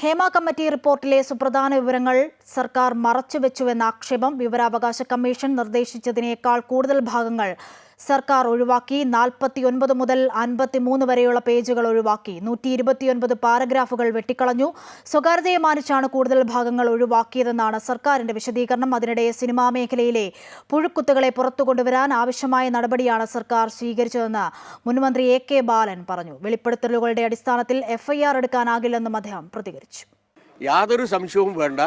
Hema committee റിപ്പോർട്ടിലെ സുപ്രധാന വിവരങ്ങൾ സർക്കാർ മറച്ചുവെച്ചുവെന്ന ആക്ഷേപം വിവരാവകാശ കമ്മീഷൻ നിർദ്ദേശിച്ചതിനേക്കാൾ കൂടുതൽ ഭാഗങ്ങൾ സർക്കാർ ഒഴിവാക്കി. 49 മുതൽ 53 വരെയുള്ള പേജുകൾ ഒഴിവാക്കി. 129 പാരഗ്രാഫുകൾ വെട്ടിക്കളഞ്ഞു. സ്വകാര്യതയെ മാനിച്ചാണ് കൂടുതൽ ഭാഗങ്ങൾ ഒഴിവാക്കിയതെന്നാണ് സർക്കാരിന്റെ വിശദീകരണം. അതിനിടെ സിനിമാ മേഖലയിലെ പുഴുക്കുത്തുകളെ പുറത്തുകൊണ്ടുവരാൻ ആവശ്യമായ നടപടിയാണ് സർക്കാർ സ്വീകരിച്ചതെന്ന് മുൻമന്ത്രി AK ബാലൻ പറഞ്ഞു. വെളിപ്പെടുത്തലുകളുടെ അടിസ്ഥാനത്തിൽ FIR എടുക്കാനാകില്ലെന്നും അദ്ദേഹം പ്രതികരിച്ചു. യാതൊരു സംശയവും വേണ്ട,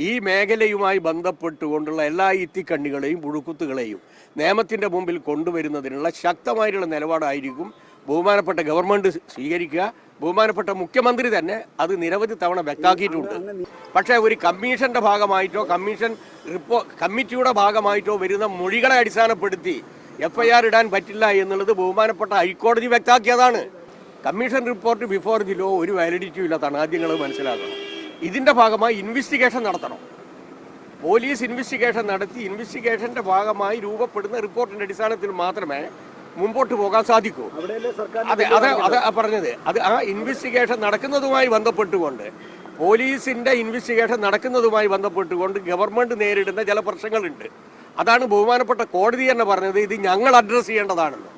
ഈ മേഖലയുമായി ബന്ധപ്പെട്ടുകൊണ്ടുള്ള എല്ലാ ഇത്തിക്കണ്ണികളെയും പുഴുക്കുത്തുകളെയും നിയമത്തിൻ്റെ മുമ്പിൽ കൊണ്ടുവരുന്നതിനുള്ള ശക്തമായിട്ടുള്ള നിലപാടായിരിക്കും ബഹുമാനപ്പെട്ട ഗവൺമെൻറ് സ്വീകരിക്കുക. ബഹുമാനപ്പെട്ട മുഖ്യമന്ത്രി തന്നെ അത് നിരവധി തവണ വ്യക്തമാക്കിയിട്ടുണ്ട്. പക്ഷേ ഒരു കമ്മീഷൻ്റെ ഭാഗമായിട്ടോ കമ്മിറ്റിയുടെ ഭാഗമായിട്ടോ വരുന്ന മൊഴികളെ അടിസ്ഥാനപ്പെടുത്തി FIR ഇടാൻ പറ്റില്ല എന്നുള്ളത് ബഹുമാനപ്പെട്ട ഹൈക്കോടതി വ്യക്തമാക്കിയതാണ്. Commission report before the law ഒരു വാലിഡിറ്റിയും ഇല്ലാത്തതാണ്. ആദ്യം നിങ്ങൾ മനസ്സിലാക്കണം. ഇതിൻ്റെ ഭാഗമായി ഇൻവെസ്റ്റിഗേഷൻ നടത്തണം. പോലീസ് ഇൻവെസ്റ്റിഗേഷൻ നടത്തി ഇൻവെസ്റ്റിഗേഷൻ്റെ ഭാഗമായി രൂപപ്പെടുന്ന റിപ്പോർട്ടിൻ്റെ അടിസ്ഥാനത്തിൽ മാത്രമേ മുമ്പോട്ട് പോകാൻ സാധിക്കൂ. അതെ പറഞ്ഞത്. അത് ആ ഇൻവെസ്റ്റിഗേഷൻ നടക്കുന്നതുമായി ബന്ധപ്പെട്ടുകൊണ്ട് പോലീസിൻ്റെ ഇൻവെസ്റ്റിഗേഷൻ നടക്കുന്നതുമായി ബന്ധപ്പെട്ടുകൊണ്ട് ഗവൺമെൻറ് നേരിടുന്ന ചില പ്രശ്നങ്ങളുണ്ട്. അതാണ് ബഹുമാനപ്പെട്ട കോടതി തന്നെ പറഞ്ഞത് ഇത് ഞങ്ങൾ അഡ്രസ്സ് ചെയ്യേണ്ടതാണെന്ന്.